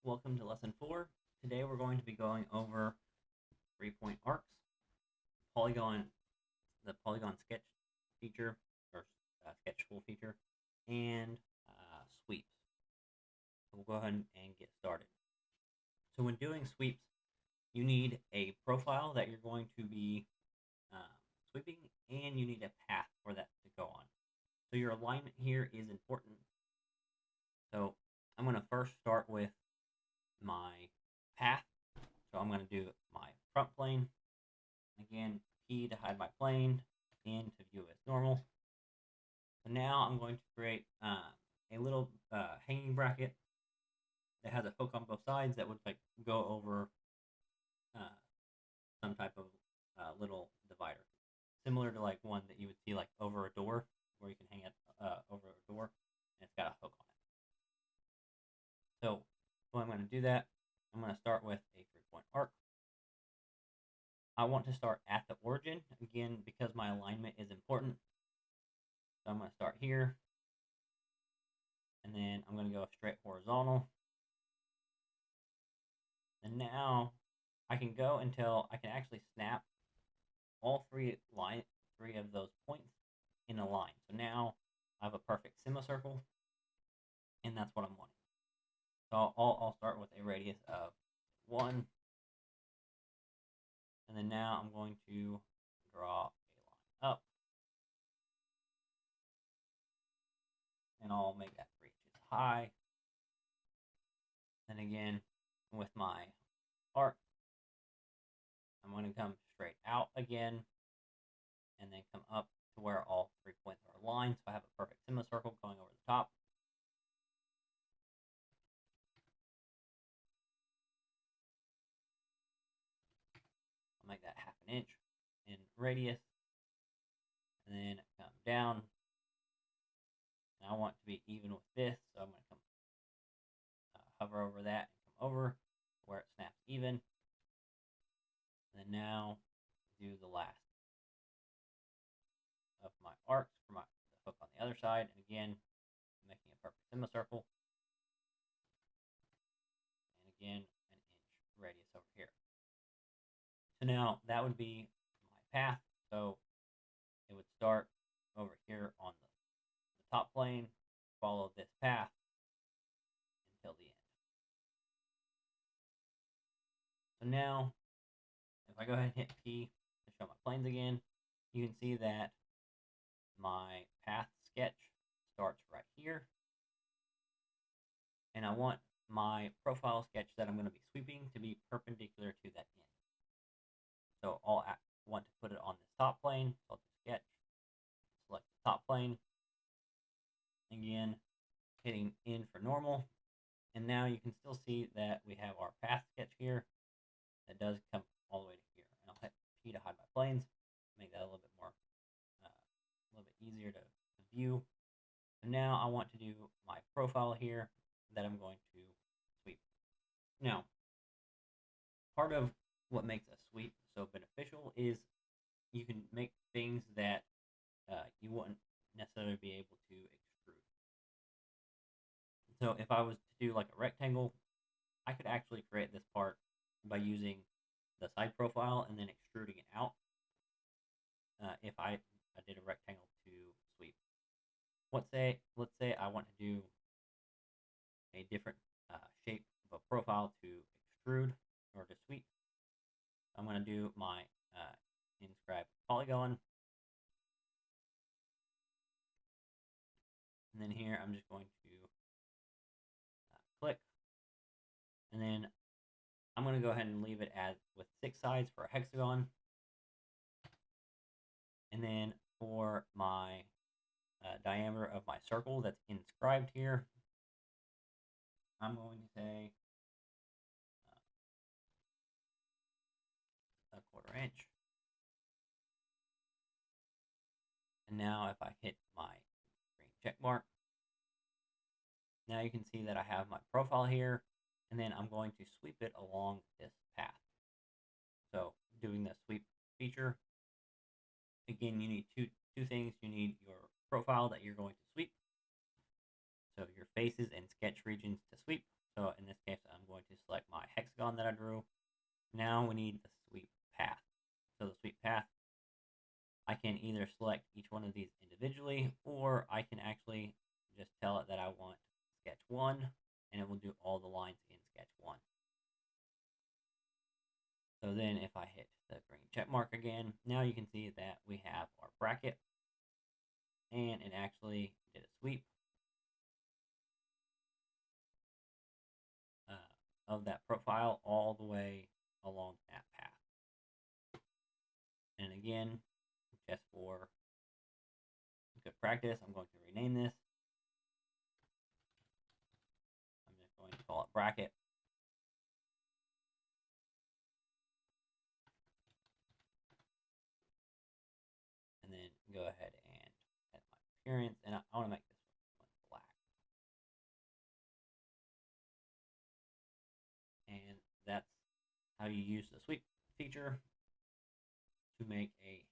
welcome to lesson 4. Today we're going to be going over 3-point arcs, polygon, the polygon sketch feature, or sketch tool feature, and sweeps. So we'll go ahead and get started. So when doing sweeps, you need a profile that you're going to be sweeping, and you need a path for that to go on. So your alignment here is important. So I'm going to first start with my path. So I'm going to do my front plane. Again, P to hide my plane, N to view as normal. So now I'm going to create a little hanging bracket that has a hook on both sides that would like go over some type of little divider, similar to like one that you would see like over a door, where you can hang it over a door, and it's got a hook on it. So I'm going to do that. I'm going to start with a 3-point arc. I want to start at the origin, again, because my alignment is important. So I'm going to start here, and then I'm going to go straight horizontal. And now I can go until I can actually snap all three of those points in a line. So now I have a perfect semicircle, and that's what I'm wanting. So I'll start with a radius of 1. And then now I'm going to draw a line up. And I'll make that 3 inches high. And again, with my arc, I'm going to come straight out again, and then come up to where all 3 points are aligned. So I have a perfect semicircle going over the top. I'll make that 1/2 inch in radius, and then come down. And I want to be even with this, so I'm going to come hover over that and come over where it snaps even. And then now do the last of my arcs for the hook on the other side. And again, making a perfect semicircle. And again, an inch radius over here. So now that would be my path. So it would start over here on the top plane, follow this path until the end. So now, if I go ahead and hit P to show my planes again, you can see that my path sketch starts right here. And I want my profile sketch that I'm going to be sweeping to be perpendicular to that end. So I'll want to put it on this top plane. So I'll do sketch, select the top plane. Again, hitting in for normal. And now you can still see that we have our path sketch here that does come all the way to here. And I'll hit P to hide my planes, make that a little bit more, a little bit easier to view. So now I want to do my profile here that I'm going to sweep. Now, part of what makes a sweep so beneficial is you can make things that you wouldn't necessarily be able to extrude. So if I was to do like a rectangle, I could actually create this part by using the side profile and then extruding it out if I did a rectangle to sweep. Let's say I want to do a different shape of a profile to extrude or to sweep. I'm going to do my inscribe polygon. And then here I'm just going to click. And then I'm going to go ahead and leave it as with 6 sides for a hexagon. And then for my diameter of my circle that's inscribed here, I'm going to say 1/4 inch. And now if I hit my green check mark, now you can see that I have my profile here, and then I'm going to sweep it along this path. So doing the sweep feature, again, you need two things. You need your profile that you're going to sweep, so your faces and sketch regions to sweep. So in this case, I'm going I drew. Now we need the sweep path. So the sweep path, I can either select each one of these individually, or I can actually just tell it that I want sketch 1, and it will do all the lines in sketch 1. So then if I hit the green check mark again, now you can see that we have our bracket, and it actually did a sweep of that profile all the way along that path. And again, just for good practice, I'm going to rename this. I'm just going to call it bracket. And then go ahead and add my appearance, and I want to make this one black. And that's how you use the sweep feature to make a